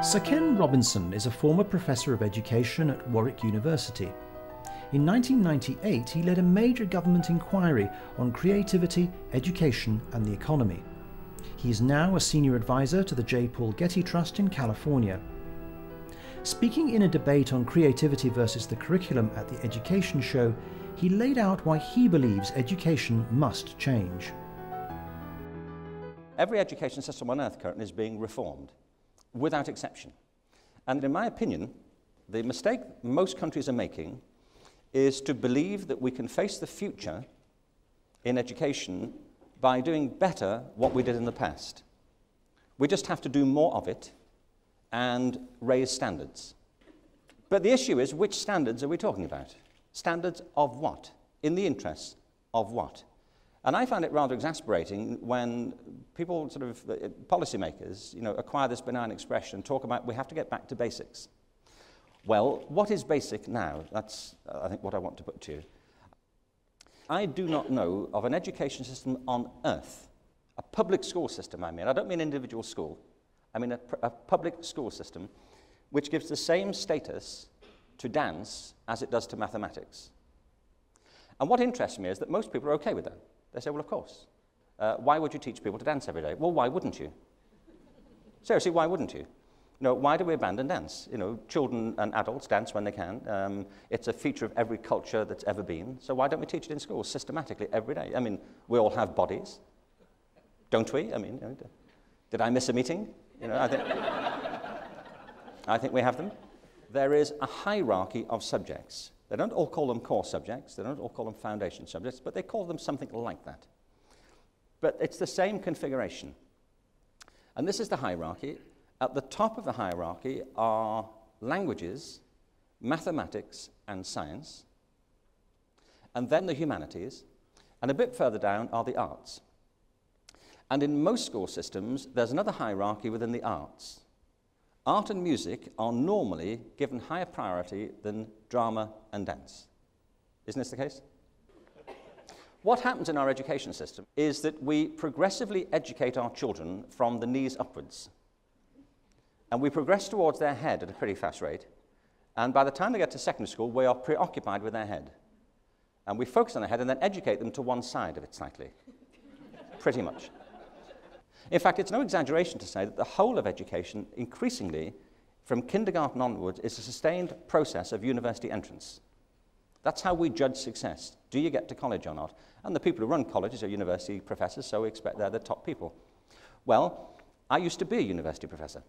Sir Ken Robinson is a former professor of education at Warwick University. In 1998, he led a major government inquiry on creativity, education and the economy. He is now a senior advisor to the J Paul Getty Trust in California. Speaking in a debate on creativity versus the curriculum at the Education Show, he laid out why he believes education must change. Every education system on earth currently is being reformed, without exception. And in my opinion, the mistake most countries are making is to believe that we can face the future in education by doing better what we did in the past. We just have to do more of it and raise standards. But the issue is, which standards are we talking about? Standards of what? In the interests of what? And I find it rather exasperating when people, policymakers, acquire this benign expression and talk about we have to get back to basics. Well, what is basic now? That's, I think, what I want to put to you. I do not know of an education system on earth, a public school system, I don't mean individual school, I mean a public school system which gives the same status to dance as it does to mathematics. And what interests me is that most people are okay with that. They say, well, of course. Why would you teach people to dance every day? Well, why wouldn't you? Seriously, why wouldn't you? Why do we abandon dance? Children and adults dance when they can. It's a feature of every culture that's ever been. So why don't we teach it in schools systematically every day? We all have bodies, don't we? Did I miss a meeting? I think we have them. There is a hierarchy of subjects. They don't all call them core subjects, they don't all call them foundation subjects, but they call them something like that. But it's the same configuration. And this is the hierarchy. At the top of the hierarchy are languages, mathematics, and science, and then the humanities, and a bit further down are the arts. And in most school systems, there's another hierarchy within the arts. Art and music are normally given higher priority than drama and dance. Isn't this the case? What happens in our education system is that we progressively educate our children from the knees upwards. And we progress towards their head at a pretty fast rate. And by the time they get to secondary school, we are preoccupied with their head. And we focus on their head and then educate them to one side of it slightly. Pretty much. In fact, it's no exaggeration to say that the whole of education, increasingly, from kindergarten onwards, is a sustained process of university entrance. That's how we judge success. Do you get to college or not? And the people who run colleges are university professors, so we expect they're the top people. Well, I used to be a university professor.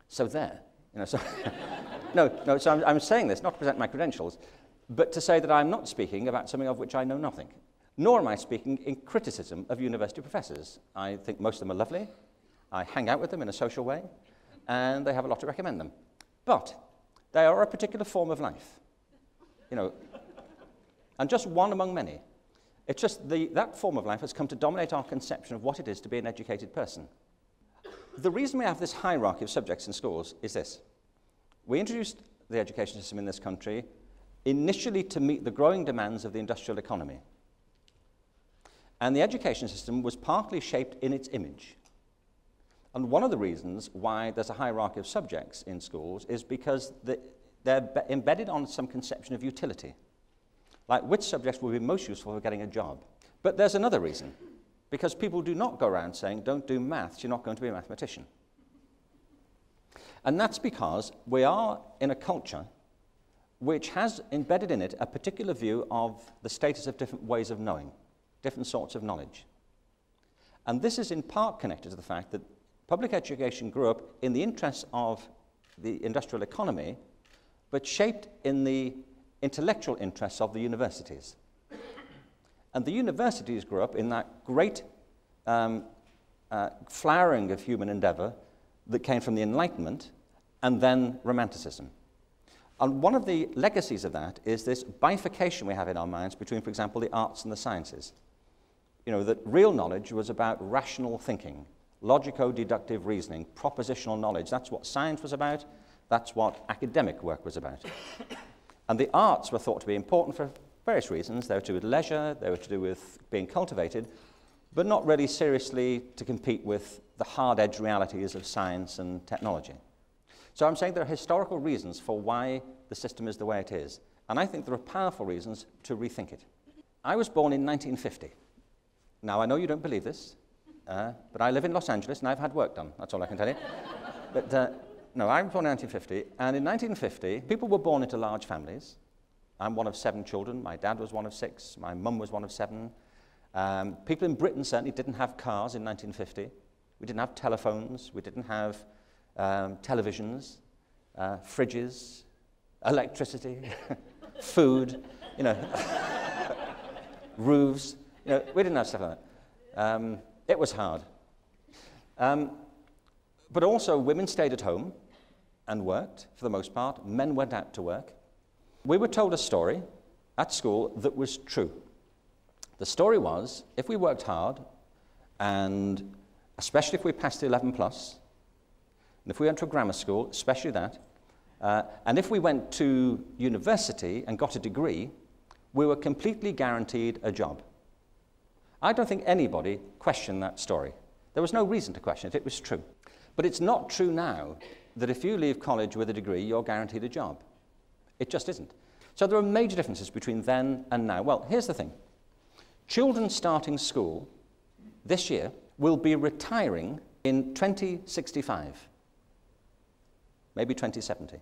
So there. So I'm saying this not to present my credentials, but to say that I'm not speaking about something of which I know nothing. Nor am I speaking in criticism of university professors. I think most of them are lovely. I hang out with them in a social way, and they have a lot to recommend them. But they are a particular form of life, and just one among many. It's just that form of life has come to dominate our conception of what it is to be an educated person. The reason we have this hierarchy of subjects in schools is this. We introduced the education system in this country initially to meet the growing demands of the industrial economy. And the education system was partly shaped in its image. And one of the reasons why there's a hierarchy of subjects in schools is because they're embedded on some conception of utility. Like which subjects will be most useful for getting a job. But there's another reason. Because people do not go around saying, don't do maths, you're not going to be a mathematician. And that's because we are in a culture which has embedded in it a particular view of the status of different ways of knowing. Different sorts of knowledge. And this is in part connected to the fact that public education grew up in the interests of the industrial economy, but shaped in the intellectual interests of the universities. And the universities grew up in that great flowering of human endeavor that came from the Enlightenment and then Romanticism. And one of the legacies of that is this bifurcation we have in our minds between, for example, the arts and the sciences. That real knowledge was about rational thinking, logico-deductive reasoning, propositional knowledge. That's what science was about. That's what academic work was about. And the arts were thought to be important for various reasons. They were to do with leisure, they were to do with being cultivated, but not really seriously to compete with the hard-edged realities of science and technology. So I'm saying there are historical reasons for why the system is the way it is. And I think there are powerful reasons to rethink it. I was born in 1950. Now, I know you don't believe this, but I live in Los Angeles and I've had work done. That's all I can tell you. But no, I was born in 1950. And in 1950, people were born into large families. I'm one of 7 children. My dad was one of 6. My mum was one of 7. People in Britain certainly didn't have cars in 1950. We didn't have telephones. We didn't have televisions, fridges, electricity, food, you know, roofs. You know, we didn't have stuff like that. It was hard. But also, women stayed at home and worked, for the most part. Men went out to work. We were told a story at school that was true. The story was, if we worked hard, and especially if we passed the 11+, and if we went to a grammar school, especially that, and if we went to university and got a degree, we were completely guaranteed a job. I don't think anybody questioned that story. There was no reason to question it. It was true. But it's not true now that if you leave college with a degree, you're guaranteed a job. It just isn't. So there are major differences between then and now. Well, here's the thing. Children starting school this year will be retiring in 2065, maybe 2070.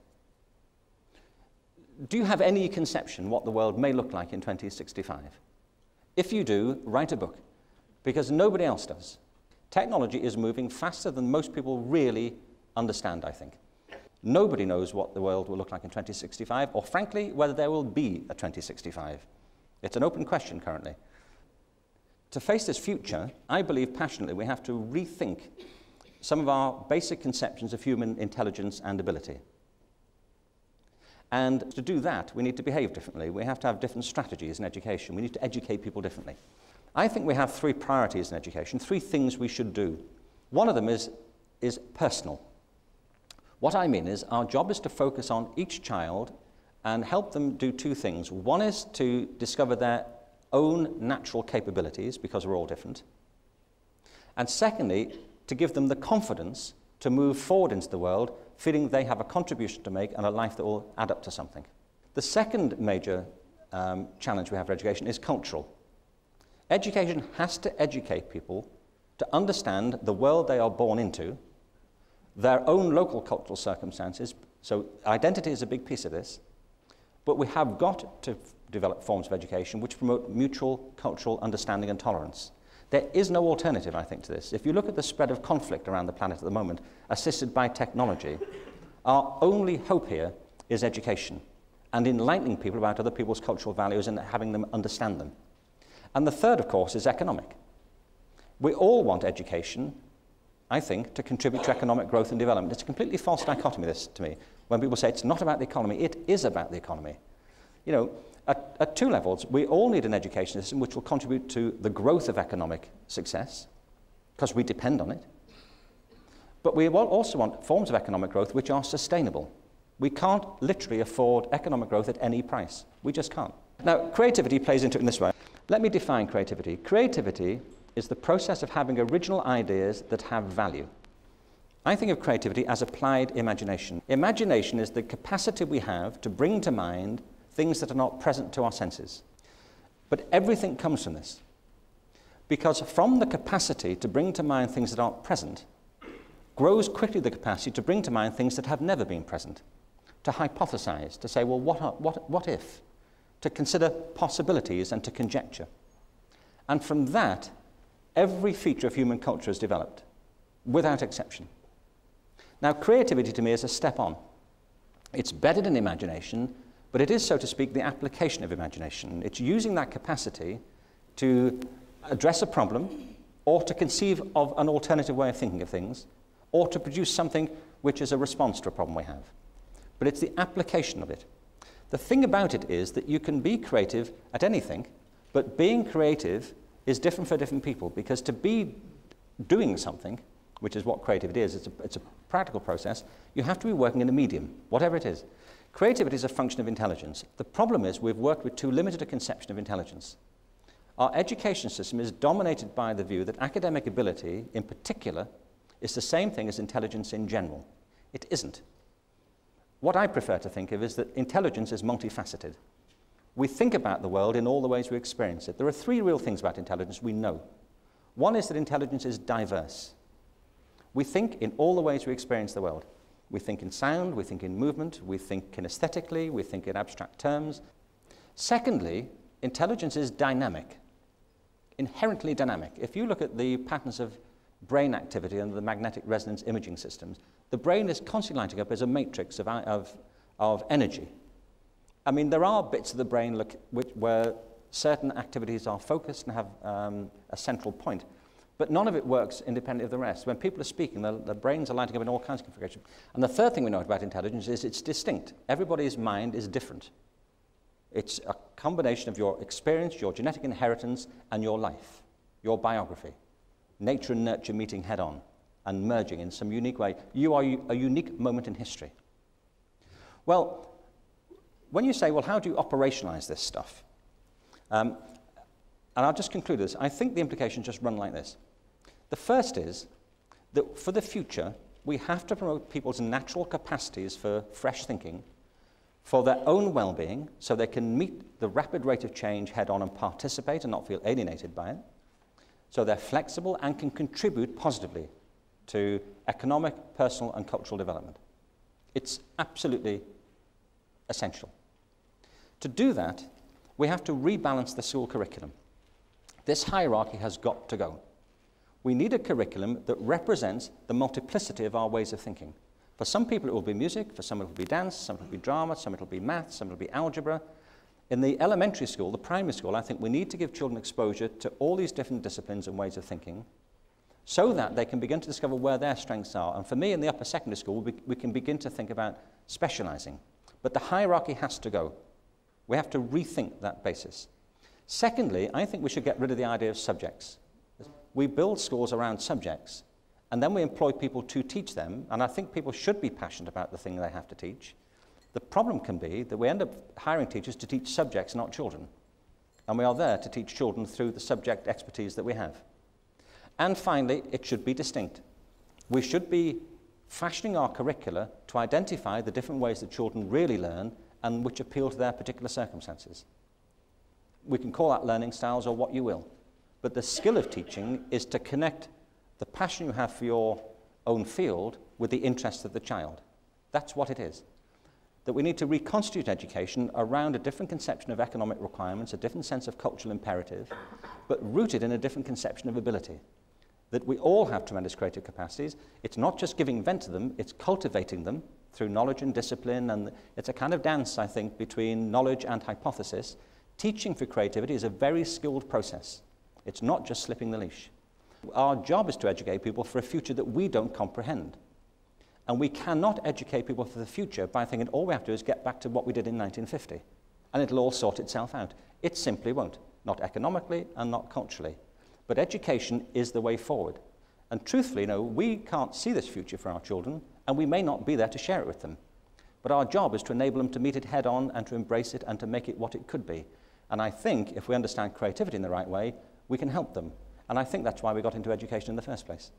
Do you have any conception what the world may look like in 2065? If you do, write a book, because nobody else does. Technology is moving faster than most people really understand, I think. Nobody knows what the world will look like in 2065, or frankly, whether there will be a 2065. It's an open question currently. To face this future, I believe passionately we have to rethink some of our basic conceptions of human intelligence and ability. And to do that, we need to behave differently. We have to have different strategies in education. We need to educate people differently. I think we have 3 priorities in education, 3 things we should do. One of them is personal. What I mean is our job is to focus on each child and help them do 2 things. One is to discover their own natural capabilities, because we're all different. And secondly, to give them the confidence to move forward into the world, feeling they have a contribution to make and a life that will add up to something. The second major challenge we have for education is cultural. Education has to educate people to understand the world they are born into, their own local cultural circumstances. So identity is a big piece of this. But we have got to develop forms of education which promote mutual cultural understanding and tolerance. There is no alternative, I think, to this. If you look at the spread of conflict around the planet at the moment, assisted by technology, our only hope here is education and enlightening people about other people's cultural values and having them understand them. And the third, of course, is economic. We all want education, I think, to contribute to economic growth and development. It's a completely false dichotomy, this, to me, when people say it's not about the economy. It is about the economy. You know, at 2 levels, we all need an education system which will contribute to the growth of economic success, because we depend on it. But we also want forms of economic growth which are sustainable. We can't literally afford economic growth at any price. We just can't. Now, creativity plays into it in this way. Let me define creativity. Creativity is the process of having original ideas that have value. I think of creativity as applied imagination. Imagination is the capacity we have to bring to mind things that are not present to our senses. But everything comes from this. Because from the capacity to bring to mind things that aren't present, grows quickly the capacity to bring to mind things that have never been present. To hypothesize, to say, well, what if? To consider possibilities and to conjecture. And from that, every feature of human culture is developed, without exception. Now, creativity to me is a step on. It's bedded in imagination, but it is, so to speak, the application of imagination. It's using that capacity to address a problem, or to conceive of an alternative way of thinking of things, or to produce something which is a response to a problem we have. But it's the application of it. The thing about it is that you can be creative at anything, but being creative is different for different people, because to be doing something, which is what creativity is, it's a practical process, you have to be working in a medium, whatever it is. Creativity is a function of intelligence. The problem is we've worked with too limited a conception of intelligence. Our education system is dominated by the view that academic ability, in particular, is the same thing as intelligence in general. It isn't. What I prefer to think of is that intelligence is multifaceted. We think about the world in all the ways we experience it. There are three real things about intelligence we know. One is that intelligence is diverse. We think in all the ways we experience the world. We think in sound, we think in movement, we think kinesthetically, we think in abstract terms. Secondly, intelligence is dynamic, inherently dynamic. If you look at the patterns of brain activity under the magnetic resonance imaging systems, the brain is constantly lighting up as a matrix of energy. I mean, there are bits of the brain where certain activities are focused and have a central point, but none of it works independently of the rest. When people are speaking, the brains are lighting up in all kinds of configurations. And the third thing we know about intelligence is it's distinct. Everybody's mind is different. It's a combination of your experience, your genetic inheritance, and your life, your biography. Nature and nurture meeting head-on and merging in some unique way. You are a unique moment in history. Well, when you say, well, how do you operationalize this stuff? And I'll just conclude this. I think the implications just run like this. The first is that for the future, we have to promote people's natural capacities for fresh thinking, for their own well-being, so they can meet the rapid rate of change head-on and participate and not feel alienated by it, so they're flexible and can contribute positively to economic, personal, and cultural development. It's absolutely essential. To do that, we have to rebalance the school curriculum. This hierarchy has got to go. We need a curriculum that represents the multiplicity of our ways of thinking. For some people it will be music, for some it will be dance, some it will be drama, some it will be math, some it will be algebra. In the elementary school, the primary school, I think we need to give children exposure to all these different disciplines and ways of thinking so that they can begin to discover where their strengths are. And for me, in the upper secondary school, we can begin to think about specializing. But the hierarchy has to go. We have to rethink that basis. Secondly, I think we should get rid of the idea of subjects. We build schools around subjects, and then we employ people to teach them, and I think people should be passionate about the thing they have to teach. The problem can be that we end up hiring teachers to teach subjects, not children. And we are there to teach children through the subject expertise that we have. And finally, it should be distinct. We should be fashioning our curricula to identify the different ways that children really learn and which appeal to their particular circumstances. We can call that learning styles or what you will. But the skill of teaching is to connect the passion you have for your own field with the interests of the child. That's what it is. That we need to reconstitute education around a different conception of economic requirements, a different sense of cultural imperative, but rooted in a different conception of ability. That we all have tremendous creative capacities. It's not just giving vent to them, it's cultivating them through knowledge and discipline, and it's a kind of dance, I think, between knowledge and hypothesis. Teaching for creativity is a very skilled process. It's not just slipping the leash. Our job is to educate people for a future that we don't comprehend. And we cannot educate people for the future by thinking all we have to do is get back to what we did in 1950, and it'll all sort itself out. It simply won't, not economically and not culturally. But education is the way forward. And truthfully, we can't see this future for our children, and we may not be there to share it with them. But our job is to enable them to meet it head on and to embrace it and to make it what it could be. And I think if we understand creativity in the right way, we can help them. And I think that's why we got into education in the first place.